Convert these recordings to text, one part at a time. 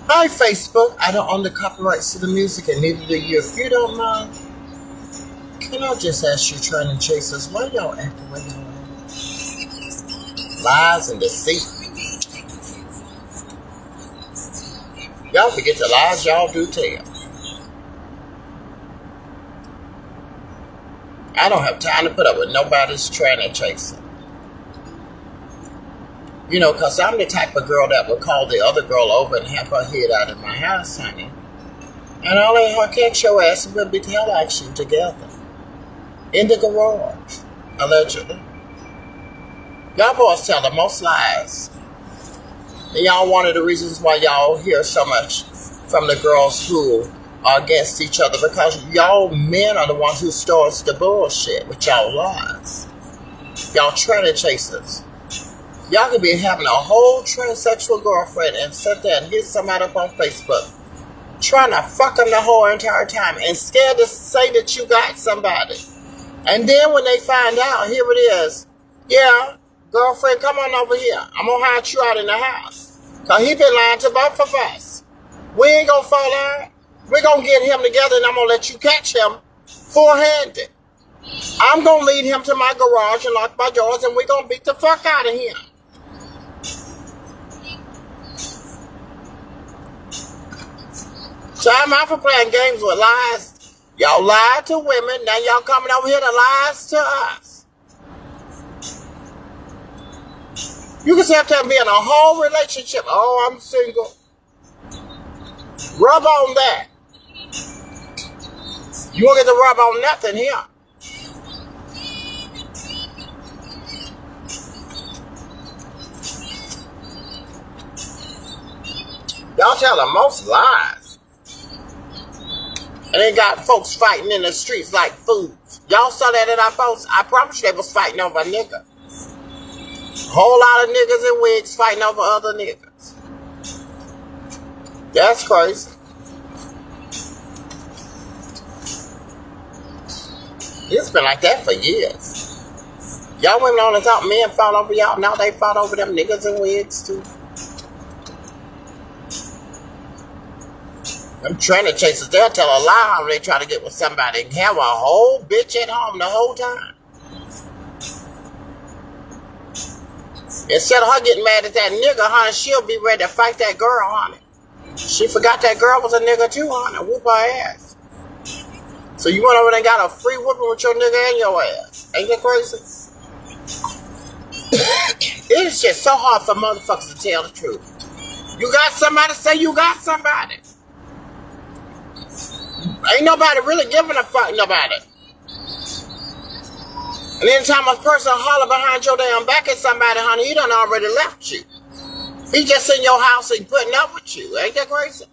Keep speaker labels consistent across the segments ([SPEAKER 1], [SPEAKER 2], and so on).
[SPEAKER 1] Hi, Facebook. I don't own the copyrights to the music, and neither do you. If you don't mind, can I just ask you, trying to chase us, why y'all act the way y'all act? Lies and deceit. Y'all forget the lies y'all do tell. I don't have time to put up with nobody's trying to chase her. You know, because I'm the type of girl that would call the other girl over and have her head out of my house, honey. And I'll let her catch your ass and we'll be hell action together. In the garage, allegedly. Y'all boys tell the most lies. And y'all one of the reasons why y'all hear so much from the girls who are against each other, because y'all men are the ones who starts the bullshit with y'all lies. Y'all treasure chasers. Y'all could be having a whole transsexual girlfriend and sit there and hit somebody up on Facebook, trying to fuck them the whole entire time and scared to say that you got somebody. And then when they find out, here it is. Yeah, girlfriend, come on over here. I'm going to hide you out in the house. Because he been lying to both of us. We ain't going to fall out. We're going to get him together and I'm going to let you catch him full-handed. I'm going to lead him to my garage and lock my doors and we're going to beat the fuck out of him. Time out for playing games with lies. Y'all lied to women, now y'all coming over here to lies to us. You can have to be in a whole relationship. Oh, I'm single. Rub on that. You won't get to rub on nothing here. Y'all tell the most lies. And they got folks fighting in the streets like fools. Y'all saw that in our posts? I promise you they was fighting over a nigga. Whole lot of niggas in wigs fighting over other niggas. That's crazy. It's been like that for years. Y'all women only thought men fought over y'all. Now they fought over them niggas in wigs too. Them trainer chasers, they'll tell a lie how they try to get with somebody and have a whole bitch at home the whole time. Instead of her getting mad at that nigga, honey, she'll be ready to fight that girl, honey. She forgot that girl was a nigga too, honey. Whoop her ass. So you went over there and got a free whooping with your nigga and your ass. Ain't that crazy? It's just so hard for motherfuckers to tell the truth. You got somebody, say you got somebody. Ain't nobody really giving a fuck nobody. And anytime a person holler behind your damn back at somebody, honey, he done already left you. He just in your house and putting up with you. Ain't that crazy?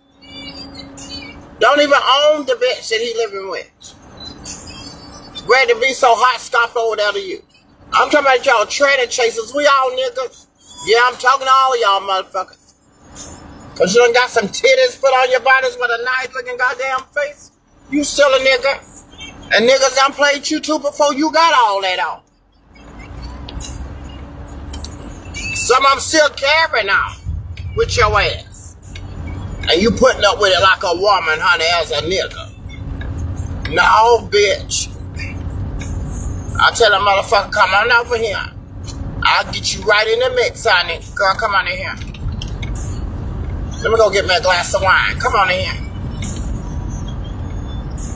[SPEAKER 1] Don't even own the bitch that he living with. Ready to be so hot, stop over there to you. I'm talking about y'all trainer chasers. We all niggas. Yeah, I'm talking to all of y'all motherfuckers. Cause you done got some titties put on your bodies with a nice looking goddamn face. You still a nigga. And niggas done played you too before you got all that on. Some of them still carrying on with your ass. And you putting up with it like a woman, honey, as a nigga. No, bitch. I tell that motherfucker, come on over here. I'll get you right in the mix, honey. Girl, come on in here. Let me go get me a glass of wine. Come on in here.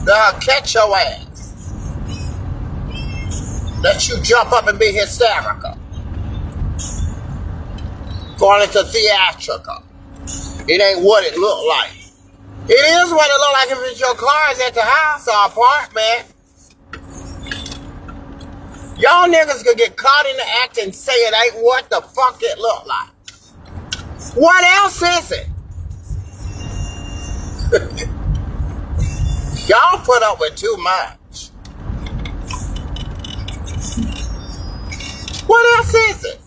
[SPEAKER 1] They'll catch your ass. Let you jump up and be hysterical. Going into theatrical. It ain't what it look like. It is what it look like if it's your car is at the house or apartment. Y'all niggas could get caught in the act and say it ain't what the fuck it look like. What else is it? Y'all put up with too much. What else is it?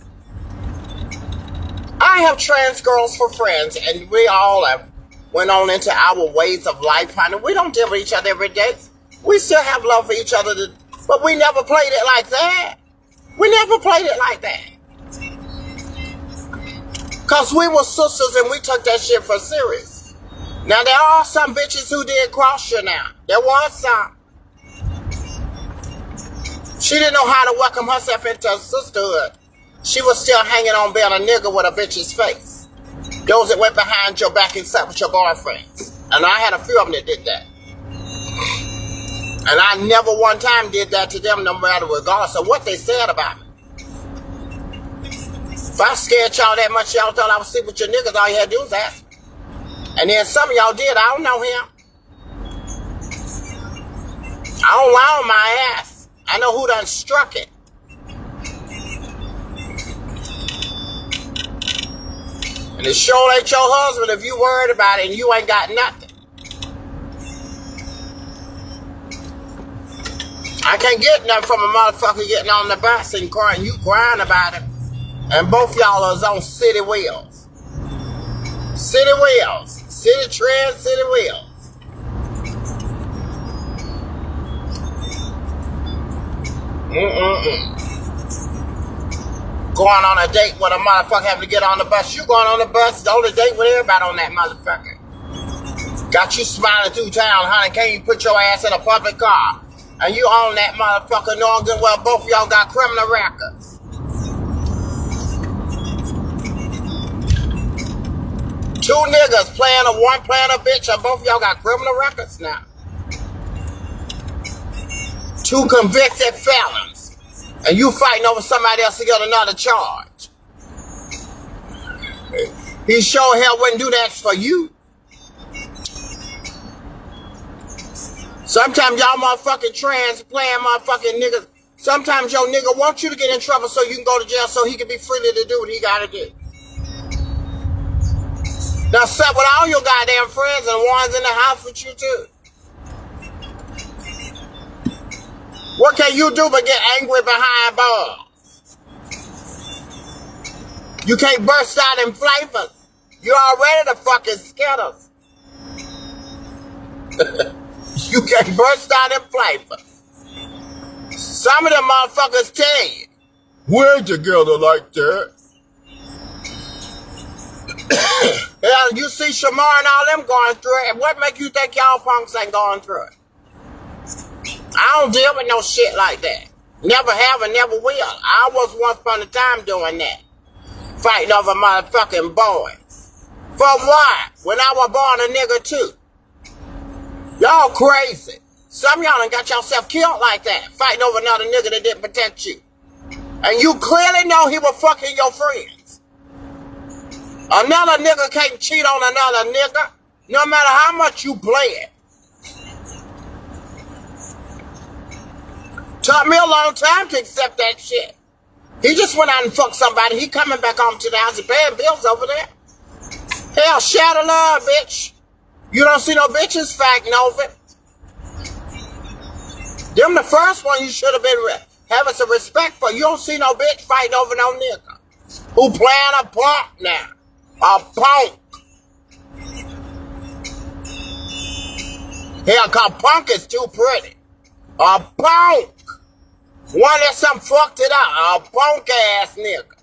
[SPEAKER 1] I have trans girls for friends, and we all have went on into our ways of life, honey. We don't deal with each other every day. We still have love for each other, but we never played it like that. We never played it like that. Because we were sisters and we took that shit for serious. Now, there are some bitches who did cross you now. There was some. She didn't know how to welcome herself into a sisterhood. She was still hanging on being a nigga with a bitch's face. Those that went behind your back and slept with your boyfriends. And I had a few of them that did that. And I never one time did that to them, no matter regardless of what they said about me. If I scared y'all that much, y'all thought I was sleeping with your niggas, all you had to do was ask me. And then some of y'all did. I don't know him. I don't lie on my ass. I know who done struck it. And it sure ain't your husband if you worried about it and you ain't got nothing. I can't get nothing from a motherfucker getting on the bus and crying. You crying about it. And both y'all is on city wheels. City wheels. City trend, city wheels. Going on a date with a motherfucker having to get on the bus. You going on the bus, the only date with everybody on that motherfucker. Got you smiling through town, honey. Can't you put your ass in a public car? And you own that motherfucker knowing good well both of y'all got criminal records. Two niggas playing a one playing a bitch and both of y'all got criminal records now. Two convicted felons. And you fighting over somebody else to get another charge. He sure hell wouldn't do that for you. Sometimes y'all motherfucking trans playing motherfucking niggas. Sometimes your nigga wants you to get in trouble so you can go to jail so he can be free to do what he gotta do. Now sup with all your goddamn friends and ones in the house with you too. What can you do but get angry behind bars? You can't burst out in flavors. You already the fucking Skittles. You can't burst out in flavors. Some of them motherfuckers tell you, we ain't together like that. Hell, you see Shamar and all them going through it, and what make you think y'all punks ain't going through it? I don't deal with no shit like that. Never have and never will. I was once upon a time doing that. Fighting over motherfucking boys. For what? When I was born a nigga too. Y'all crazy. Some of y'all done got yourself killed like that. Fighting over another nigga that didn't protect you. And you clearly know he was fucking your friends. Another nigga can't cheat on another nigga. No matter how much you play it. Took me a long time to accept that shit. He just went out and fucked somebody. He coming back home to the house and paying bills over there. Hell, share the love, bitch. You don't see no bitches fighting over it. Them the first one you should have been having some respect for. You don't see no bitch fighting over no nigga. Who playing a punk now? A punk. Hell, cause punk is too pretty. A punk. One that some fucked it up. A punk ass nigga.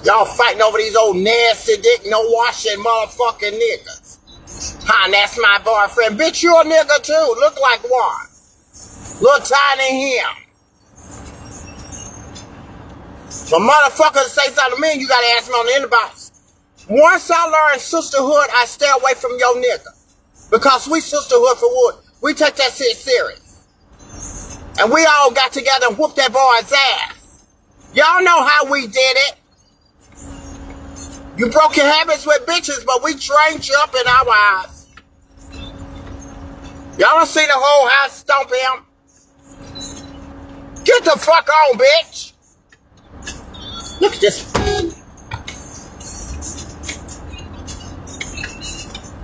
[SPEAKER 1] Y'all fighting over these old nasty dick, no washing motherfucking niggas. Huh, that's my boyfriend. Bitch, you a nigga too. Look like one. Little tiny him. For motherfuckers to say something to me, you gotta ask me on the inbox. Once I learn sisterhood, I stay away from your nigga. Because we sisterhood for wood. We take that shit serious. And we all got together and whooped that boy's ass. Y'all know how we did it. You broke your habits with bitches, but we trained you up in our eyes. Y'all don't see the whole house stomp him? Get the fuck on, bitch. Look at this.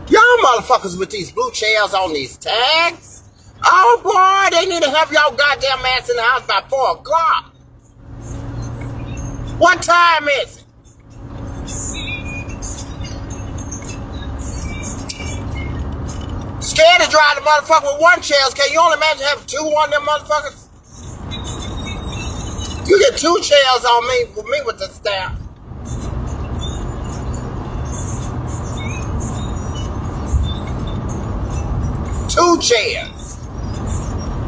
[SPEAKER 1] Y'all motherfuckers with these blue chairs on these tags. Oh boy, they need to have y'all goddamn ass in the house by 4 o'clock. What time is it? Scared to drive the motherfucker with one chair. Can you only imagine having 2 on them motherfuckers? You get 2 chairs on me for me with the stamp. Two chairs.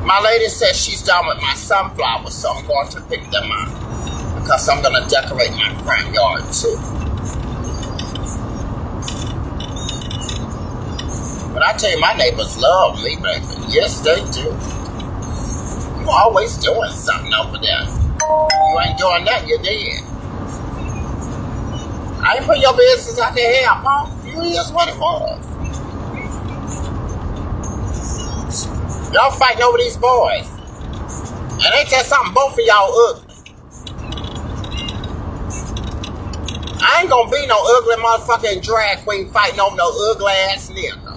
[SPEAKER 1] My lady says she's done with my sunflowers, so I'm going to pick them up because I'm going to decorate my front yard too. But I tell you, my neighbors love me, baby. Yes, they do. You always doing something over there. You ain't doing that, you're dead. I ain't put your business out there, huh? You is what it was. Y'all fighting over these boys. And ain't that something? Both of y'all ugly. I ain't gonna be no ugly motherfucking drag queen fighting over no ugly ass nigga.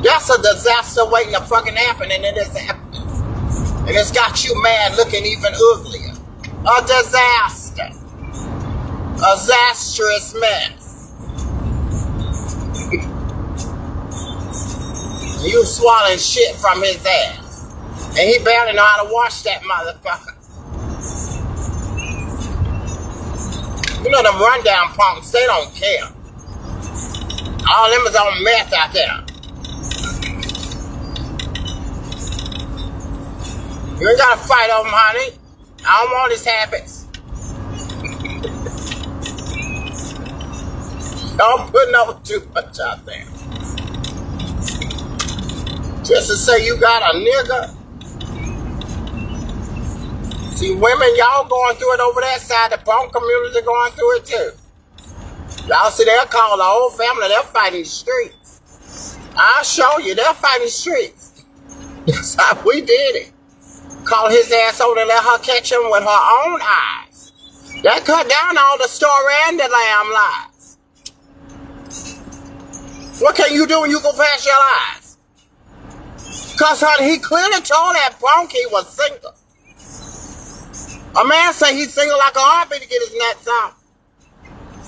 [SPEAKER 1] That's a disaster waiting to fucking happen, and it is happening. And it's got you mad looking even uglier. A disaster. A disastrous mess. You swallowing shit from his ass. And he barely know how to wash that motherfucker. You know them rundown punks, they don't care. All them is on meth out there. You ain't gotta fight over him, honey. I don't want his habits. Don't put over too much out there. Just to say you got a nigga. See, women, y'all going through it over that side. The punk community going through it too. Y'all see, they'll call the whole family. They're fighting the streets. I'll show you. They're fighting the streets. That's how we did it. Call his ass over and let her catch him with her own eyes. That cut down all the story and the lamb lies. What can you do when you go past your lies? Because, honey, he clearly told that punk he was single. A man say he's single like a heartbeat to get his nuts out.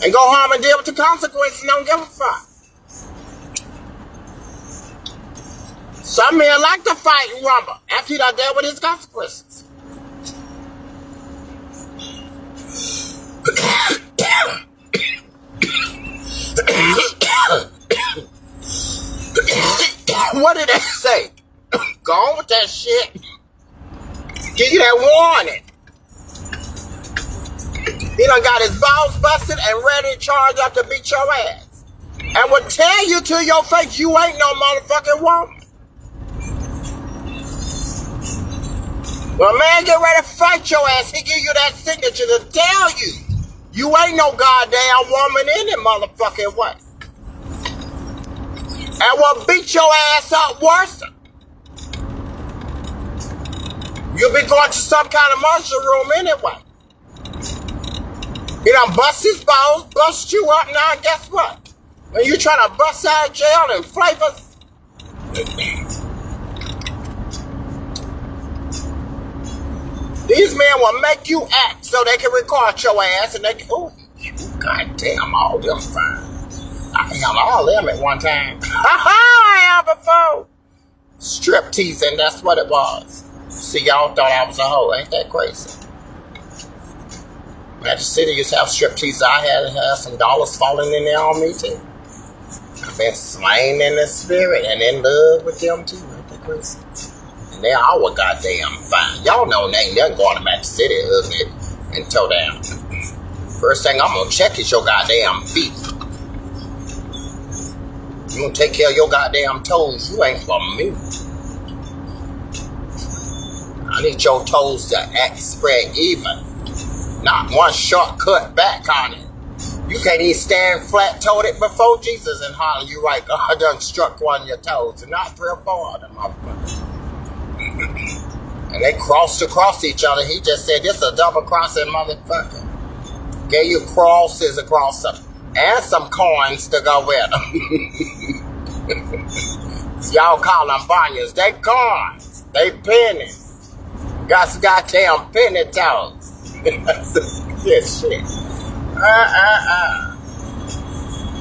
[SPEAKER 1] And go home and deal with the consequences and don't give a fuck. Some men like to fight and rumble after he done dealt with his consequences. What did they say? Go on with that shit. Give you that warning. He done got his balls busted and ready to charge up to beat your ass. And will tell you to your face you ain't no motherfucking woman. When a man get ready to fight your ass, he give you that signature to tell you you ain't no goddamn woman in it, motherfucking way. And will beat your ass up worse. You'll be going to some kind of emergency room anyway. He done bust his balls, bust you up. Now guess what? When you trying to bust out of jail and flavors, these men will make you act so they can record your ass and they can, oh, goddamn, all them fine. I held all them at one time. I have before. Strip teasing, that's what it was. See, y'all thought I was a hoe. Ain't that crazy? Magic City used to have strip teasers. I had some dollars falling in there on me too. I've been slain in the spirit and in love with them too. Ain't that crazy? And they're all goddamn fine. Y'all know they ain't nothing going to Magic City hugging it and toe down. First thing I'm gonna check is your goddamn feet. You gonna take care of your goddamn toes. You ain't for me. I need your toes to act spread even. Not one shortcut back on it. You can't even stand flat-toed it before Jesus and holler. You right, God, I done struck one of your toes. And not 3 or 4 of them motherfuckers. And they crossed across each other. He just said, this is a double-crossing motherfucker. Gave you crosses across them. And some coins to go with them. Y'all call them banyas. They coins. They pennies. Got some goddamn penny toes. Yeah, shit.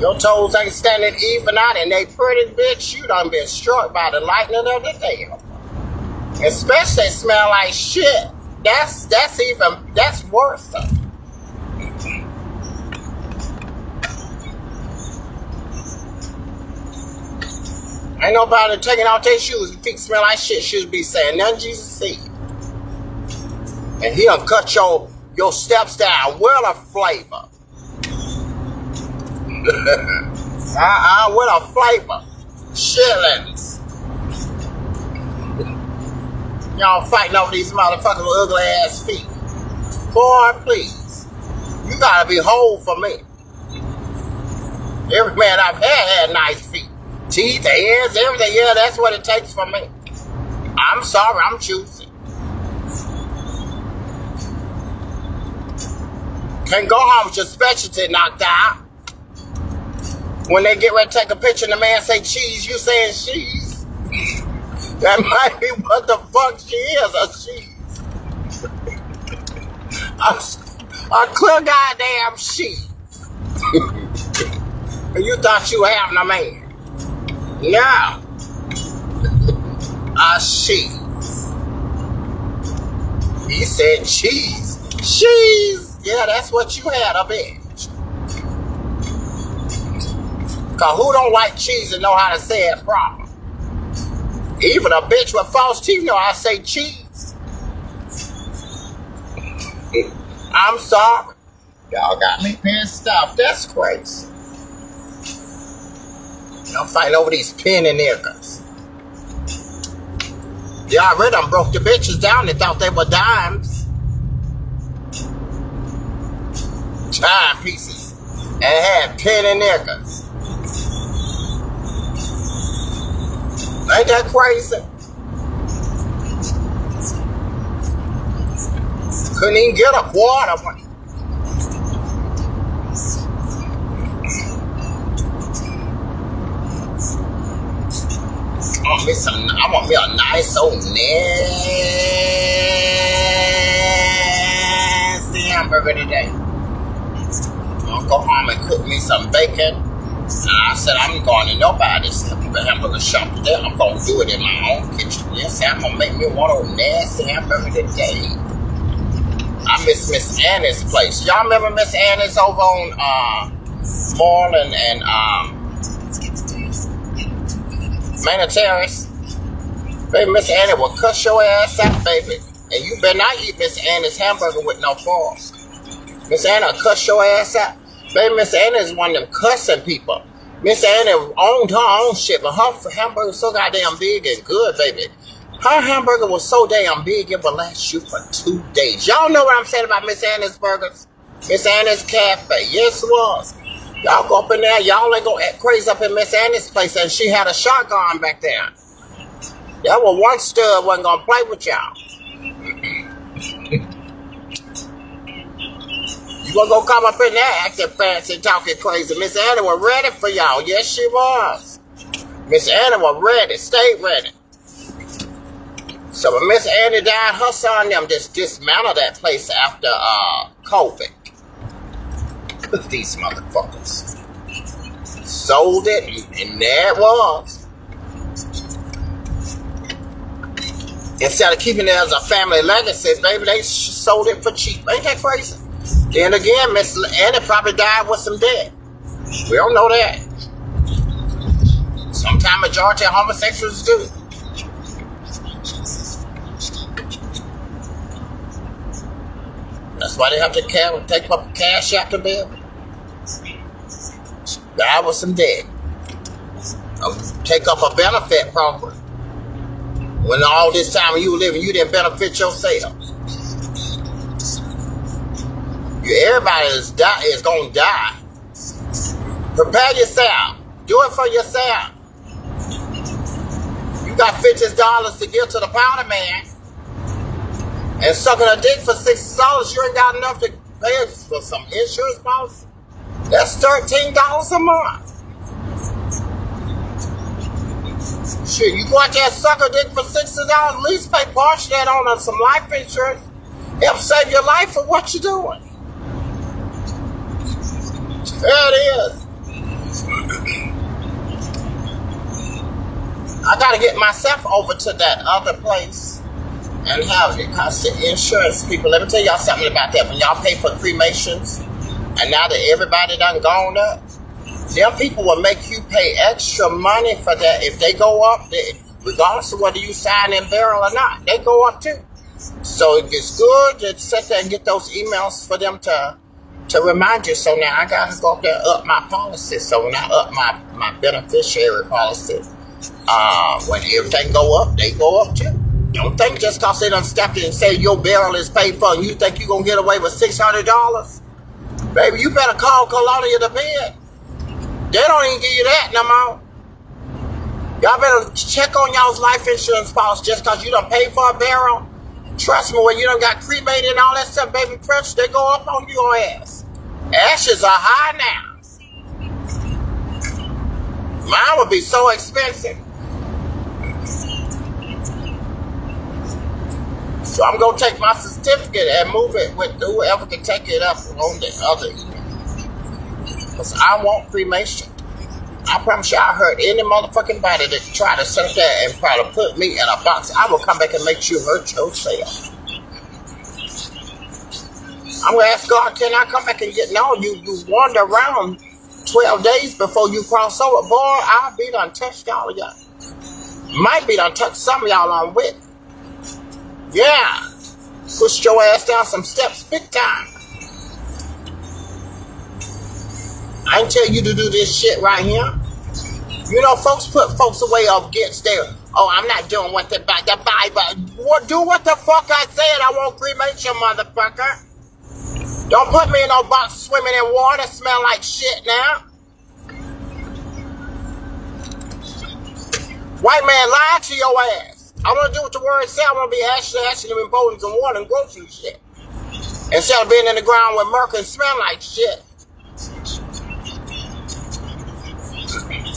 [SPEAKER 1] Your toes ain't standing even out and they pretty, bitch. You done been struck by the lightning of the day. Especially smell like shit. That's worse though. Ain't nobody taking out their shoes and feet smell like shit should be saying nothing Jesus said. And he done cut your steps down with a flavor. With a flavor. Shillings. Y'all fighting over these motherfucking ugly ass feet. Boy, please. You gotta be whole for me. Every man I've had nice feet. Teeth, ears, everything. Yeah, that's what it takes for me. I'm sorry, I'm choosing. Can't go home with your specialty knocked out. When they get ready to take a picture and the man say cheese, you saying cheese? That might be what the fuck she is, a cheese. A clear goddamn cheese. You thought you were having a man. No. A cheese. He said cheese. Cheese. Yeah, that's what you had, a bitch. Cause who don't like cheese and know how to say it proper? Even a bitch with false teeth know how to say cheese. I'm sorry. Y'all got me pissed off. That's crazy. Y'all fighting over these penny niggas. Y'all already done broke the bitches down. They thought they were dimes. Time pieces. And had penny niggas. Ain't that crazy? Couldn't even get a quarter. I want me a nice old nasty hamburger today. I'll go home and cook me some bacon. And I said I'm going to nobody's hamburger shop today. I'm going to do it in my own kitchen. Yes, I'm going to make me one old nasty hamburger today. I miss Miss Annie's place. Y'all remember Miss Annie's over on Moreland and Manor Terrace? Baby, Miss Annie will cuss your ass out, baby. And you better not eat Miss Annie's hamburger with no fork. Miss Annie will cuss your ass out. Baby, Miss Annie is one of them cussing people. Miss Annie owned her own shit, but her hamburger was so goddamn big and good, baby. Her hamburger was so damn big, it would last you for 2 days. Y'all know what I'm saying about Miss Annie's burgers? Miss Annie's Cafe. Yes, it was. Y'all go up in there. Y'all ain't gonna act crazy up in Miss Annie's place, and she had a shotgun back there. That was one stud wasn't gonna play with y'all. You wasn't gonna come up in there acting fancy, talking crazy. Miss Annie was ready for y'all. Yes, she was. Miss Annie was ready. Stayed ready. So when Miss Annie died, her son them just dismantled that place after COVID. Look at these motherfuckers. Sold it, and there it was. Instead of keeping it as a family legacy, baby, they sold it for cheap. Ain't that crazy? Then again, Miss Annie probably died with some debt. We don't know that. Sometimes majority of homosexuals do. That's why they have to take up a cash after bill. Die with some debt. Take up a benefit program. When all this time you were living, you didn't benefit yourself. Everybody is going to die. Prepare yourself. Do it for yourself. You got $50 to give to the powder man. And sucking a dick for $60, you ain't got enough to pay for some insurance policy. That's $13 a month. Shit, you go out there and suck a dick for $60, at least pay partially that on some life insurance. Help save your life for what you're doing. There it is. I gotta get myself over to that other place. and have it cost the insurance people. Let me tell y'all something about that. When y'all pay for cremations, and now that everybody done gone up, them people will make you pay extra money for that. If they go up, regardless of whether you sign in barrel or not, they go up too. So it's good to sit there and get those emails for them to remind you. So now I gotta go up there and up my policy. So when I up my beneficiary policy, when everything go up, they go up too. Don't think just cause they done stepped in and say your barrel is paid for and you think you gonna get away with $600. Baby, you better call Colonial to bed. They don't even give you that no more. Y'all better check on y'all's life insurance policy just cause you done paid for a barrel. Trust me, when you done got cremated and all that stuff, baby, pressure, they go up on your ass. Ashes are high now. Mine would be so expensive. So I'm going to take my certificate and move it with whoever can take it up on the other email. Because I want cremation. I promise you, I heard any motherfucking body that try to sit there and try to put me in a box, I will come back and make you hurt yourself. I'm going to ask God, can I come back and get, no, you wander around 12 days before you cross over. Boy, I'll be done touched all of y'all. Might be done touched some of y'all on with. Yeah. Push your ass down some steps big time. I ain't tell you to do this shit right here. You know, folks put folks away against their, oh, I'm not doing what the Bible. Do what the fuck I said. I won't cremate you, motherfucker. Don't put me in no box swimming in water, smell like shit now. White man, lie to your ass. I want to do what the word said. I want to be ashing them in bowls and water and grocery shit. Instead of being in the ground with murk and smell like shit.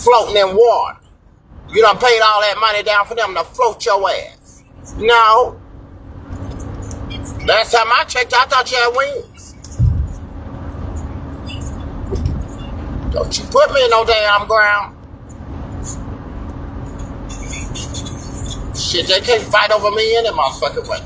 [SPEAKER 1] Floating in water. You done paid all that money down for them to float your ass. No. Last time I checked, I thought you had wings. Don't you put me in no damn ground. Shit, they can't fight over me any motherfucking way.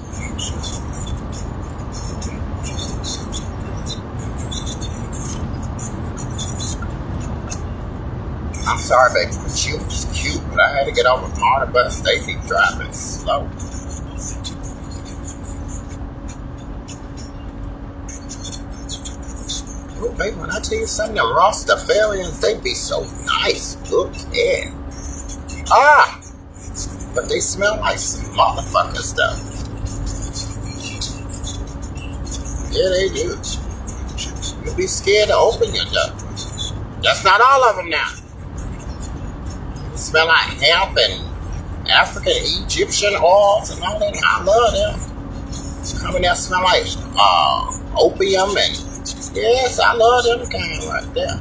[SPEAKER 1] I'm sorry, baby, but you was cute, but I had to get over Marta bus. They be driving slow. Oh, baby, when I tell you something, the Rastafarians, they be so nice. Look at. But they smell like some motherfucker stuff. Yeah, they do. You'll be scared to open your door. That's not all of them now. Smell like hemp and African Egyptian oils and all that. I love them. Coming out smell like opium and yes, I love them kind right there.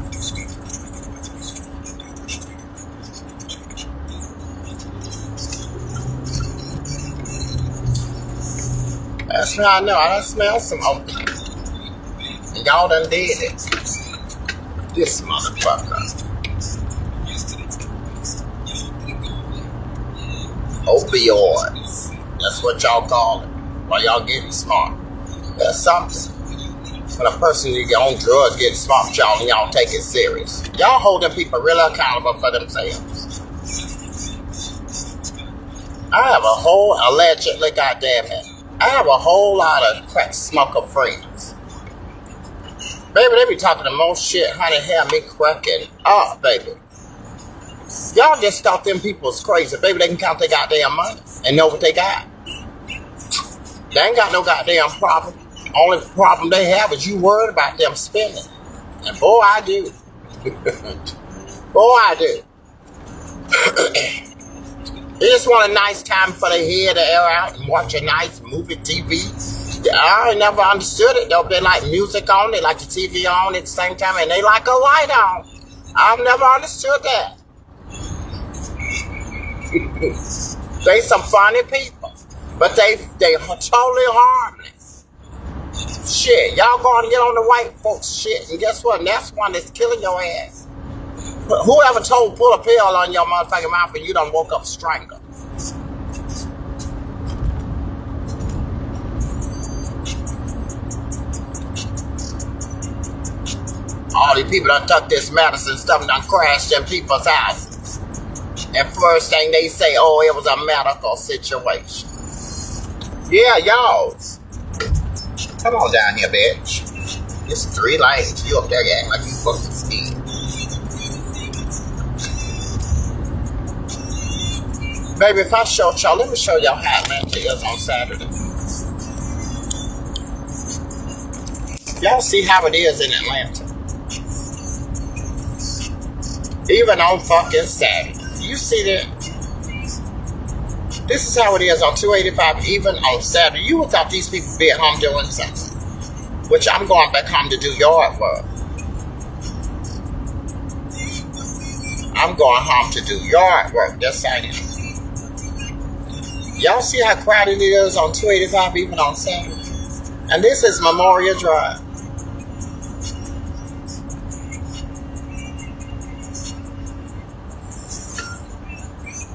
[SPEAKER 1] That's what I know. I done smell some opium. And y'all done did it. This motherfucker. Opioids. That's what y'all call it. While y'all getting smart. That's something. When a person who's on drugs getting smart, y'all take it serious. Y'all hold them people really accountable for themselves. I have a whole, allegedly, goddamn it, I have a whole lot of crack smoker friends. Baby, they be talking the most shit, honey, have me cracking up, baby. Y'all just thought them people was crazy. Baby, they can count their goddamn money and know what they got. They ain't got no goddamn problem. Only problem they have is you worried about them spending. And boy, I do. Boy, I do. They just want a nice time for their head to air out and watch a nice movie, TV. I never understood it. They like music on, they like the TV on at the same time, and they like a light on. I've never understood that. They some funny people, but they totally harmless. Shit, y'all going to get on the white folks shit, and guess what? And that's one that's killing your ass. Whoever told pull a pill on your motherfucking mouth and you done woke up strangled? All these people done took this medicine stuff and done crashed in people's houses. And first thing they say, oh, it was a medical situation. Yeah, y'all. Come on down here, bitch. It's 3 lanes. You up there acting like you fucking scared. Baby, if I show y'all, let me show y'all how Atlanta is on Saturday. Y'all see how it is in Atlanta. Even on fucking Saturday. You see that? This is how it is on 285, even on Saturday. You would thought these people be at home doing something. Which I'm going back home to do yard work. I'm going home to do yard work. That's how it is. Y'all see how crowded it is on 285 even on Saturday? And this is Memorial Drive.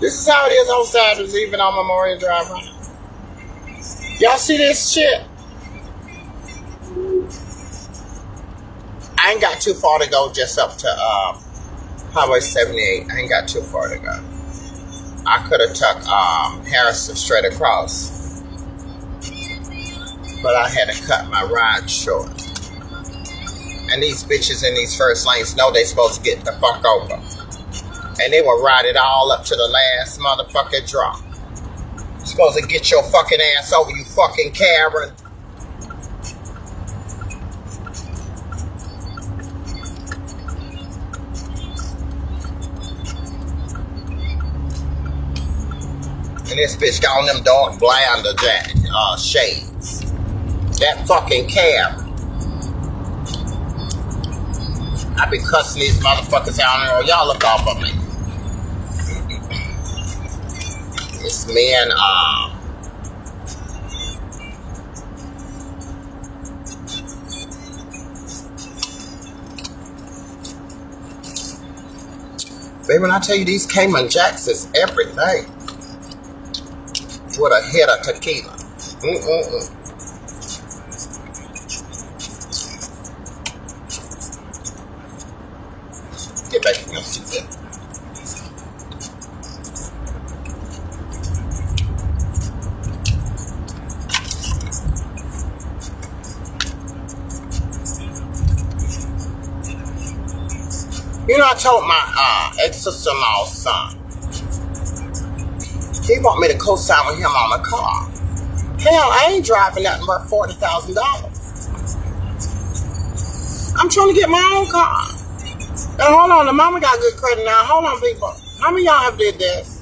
[SPEAKER 1] This is how it is on Saturdays even on Memorial Drive. Y'all see this shit? I ain't got too far to go, just up to Highway 78. I ain't got too far to go. I could have took Harrison straight across, but I had to cut my ride short. And these bitches in these first lanes know they supposed to get the fuck over. And they will ride it all up to the last motherfucking drop. You're supposed to get your fucking ass over, you fucking Karen. And this bitch got on them dark blinder shades. That fucking Karen. I be cussing these motherfuckers out there. Y'all look off of me. It's me and baby, when I tell you these Cayman Jacks is everything. With a hit of tequila. Get back in your seat there. You know, I told my ex-sister-in-law's son, he want me to co-sign with him on a car. Hell, I ain't driving nothing but $40,000. I'm trying to get my own car. Now, hold on, the mama got good credit now. Hold on, people. How many of y'all have did this?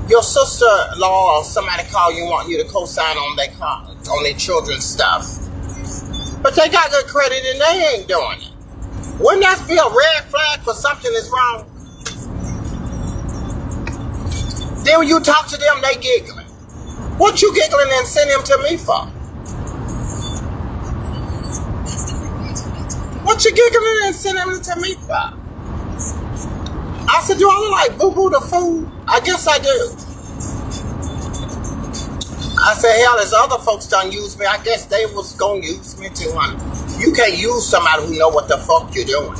[SPEAKER 1] Your sister-in-law or somebody call you, want you to co-sign on their car, on their children's stuff. But they got good credit and they ain't doing it. Wouldn't that be a red flag for something is wrong? Then when you talk to them, they giggling. What you giggling and send them to me for? What you giggling and send them to me for? I said, do I look like Boo Boo the Fool? I guess I do. I said, hell, as other folks done use me, I guess they was gonna use me too, honey. You can't use somebody who know what the fuck you're doing.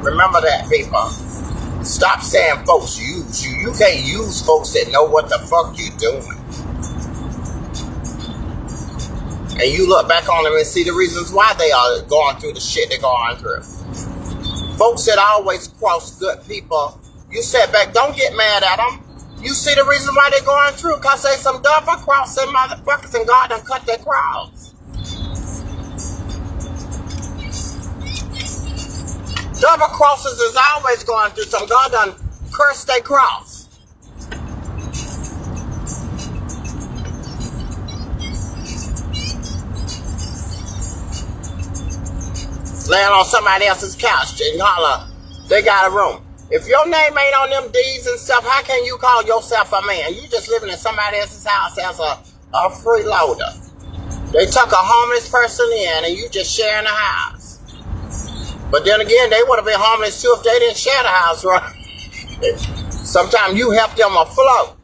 [SPEAKER 1] Remember that, people. Stop saying folks use you. You can't use folks that know what the fuck you're doing. And you look back on them and see the reasons why they are going through the shit they're going through. Folks that always cross good people, you sit back, don't get mad at them. You see the reason why they're going through, because they some double-crossing motherfuckers and God done cut their cross. Double crosses is always going through some. God done cursed their cross. Laying on somebody else's couch and holler, they got a room. If your name ain't on them deeds and stuff, how can you call yourself a man? You just living in somebody else's house as a freeloader. They took a homeless person in and you just sharing a house. But then again, they would have been homeless too if they didn't share the house, right? Sometimes you help them afloat.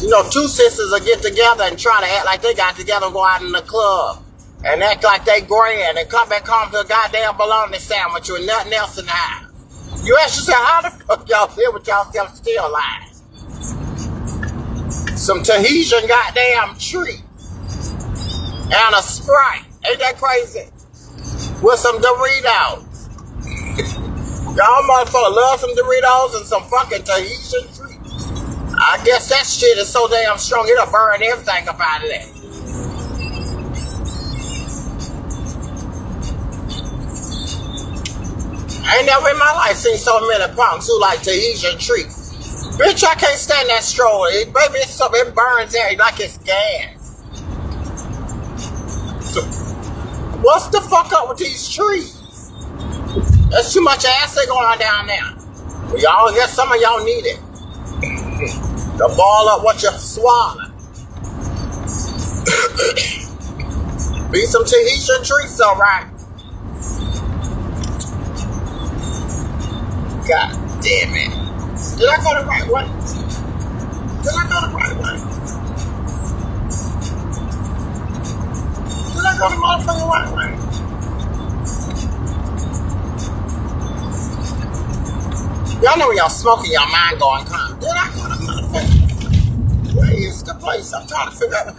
[SPEAKER 1] You know, two sisters will get together and try to act like they got together and go out in the club and act like they grand and come back home to a goddamn bologna sandwich with nothing else in the house. You ask yourself, how the fuck y'all feel with y'all self still lying? Some Tahitian goddamn tree and a Sprite. Ain't that crazy? With some Doritos. Y'all motherfuckers love some Doritos and some fucking Tahitian tree. I guess that shit is so damn strong, it'll burn everything up out of there. I ain't never in my life seen so many punks who like Tahitian trees. Bitch, I can't stand that stroller. Baby, it burns there like it's gas. So, what's the fuck up with these trees? There's too much acid going on down there. Well, y'all, guess some of y'all need it. To ball up what you swallow. Be some Tahitian trees, alright. God damn it. Did I go the right way? Did I go the right way? Did I go the motherfucking right way? Y'all know when y'all smoking, y'all mind going calm. Did I go the motherfucking? Where is the place? I'm trying to figure out.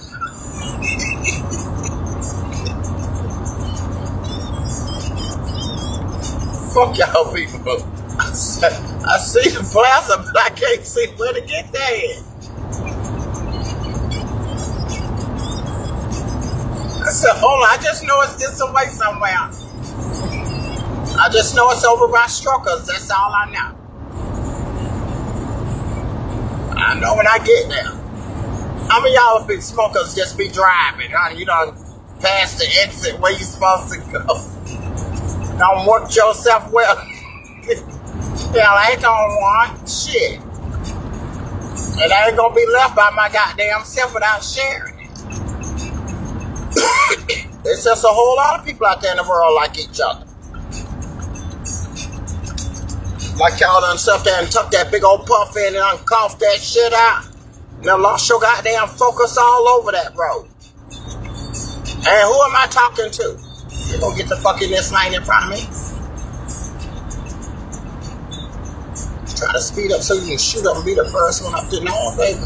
[SPEAKER 1] Fuck y'all people. I see the plaza, but I can't see where to get there. I said, hold on, I just know it's this away somewhere. I just know it's over by Strokers. That's all I know. I know when I get there. How many of y'all big smokers just be driving? Huh? You done pass the exit where you supposed to go. Don't work yourself well. Hell, I ain't gonna want shit. And I ain't gonna be left by my goddamn self without sharing it. There's just a whole lot of people out there in the world like each other. Like y'all done sit there and tuck that big old puff in and done cough that shit out. And done lost your goddamn focus all over that road. And who am I talking to? You gonna get the fuck in this lane in front of me? Try to speed up so you can shoot up and be the first one up to no, baby.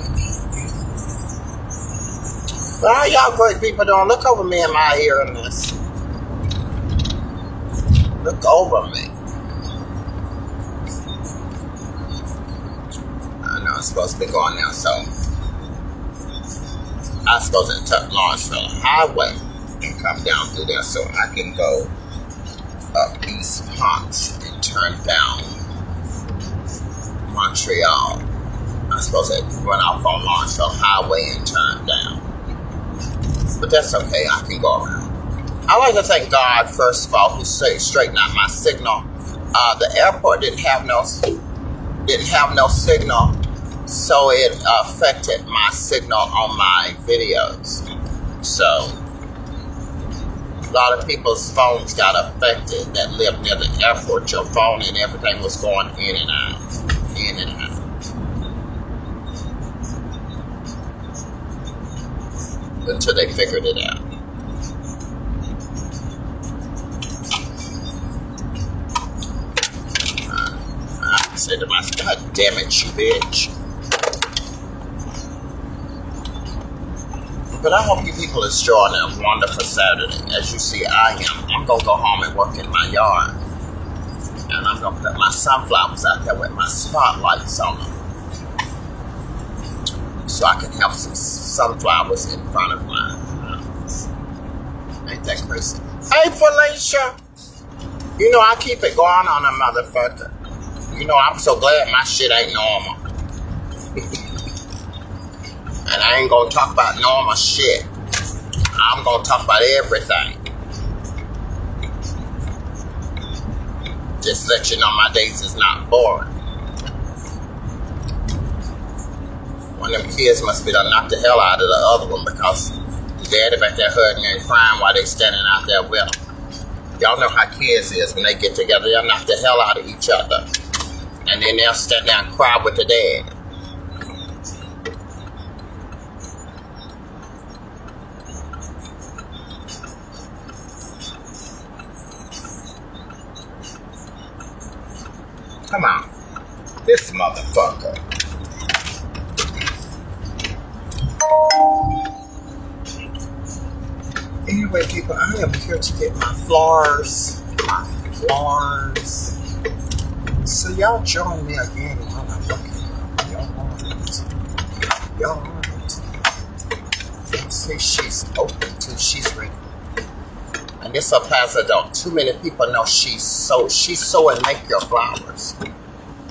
[SPEAKER 1] But how y'all great people doing? Look over me in my ear in this. Look over me. I know I'm supposed to be going now, so I'm supposed to tuck Lawrenceville Highway and come down through there so I can go up East Ponce and turn down Montreal. I'm supposed to run off on Lawrenceville Highway and turn down. But that's okay, I can go around. I like to thank God, first of all, who straightened out my signal. The airport didn't have no signal, so it affected my signal on my videos. So a lot of people's phones got affected that lived near the airport. Your phone and everything was going in and out. In and out. Until they figured it out. I said to myself, God damn it, you bitch. But I hope you people are enjoying a wonderful Saturday. As you see, I am. I'm going to go home and work in my yard. And I'm going to put my sunflowers out there with my spotlights on them. So I can have some sunflowers in front of my house. Ain't that crazy? Hey, Felicia. You know, I keep it going on a motherfucker. You know, I'm so glad my shit ain't normal. And I ain't going to talk about normal shit. I'm going to talk about everything. Just let you know my days is not boring. One of them kids must be done knocked the hell out of the other one because the daddy back there hurting and crying while they standing out there with them. Y'all know how kids is when they get together. They'll knock the hell out of each other. And then they'll stand there and cry with the dad. Come on. This motherfucker. Anyway, people, I am here to get my flowers. So y'all join me again while I'm looking. Y'all want. See, she's open too. She's ready. And this applies to don't too many people know she's sew and make your flowers.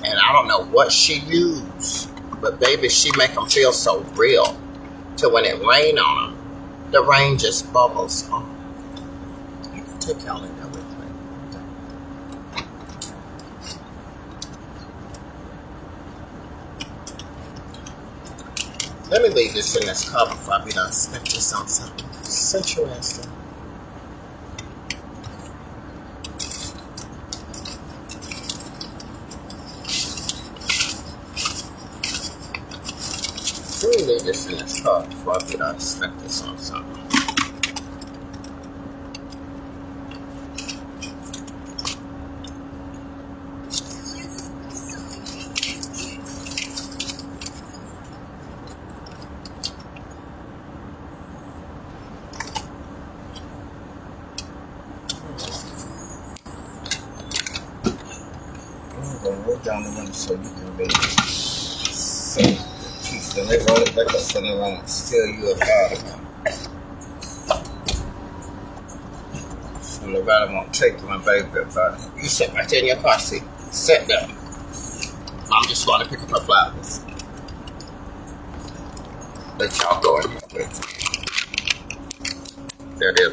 [SPEAKER 1] And I don't know what she used, but baby, she make them feel so real. Till when it rain on them, the rain just bubbles on. I can take y'all in there with me. Let me leave this in this cup before I be done spent this on something. Sit your ass down. Let me leave this in this cup before I be done spent this on something. I'm gonna roll down the window so you can really see. Then they roll it back up so they won't steal you a bottle. So Loretta won't take my baby bottle. You sit right there in your car seat. Sit down. I'm just going to pick up her flowers. Let y'all go in here with me. There it is.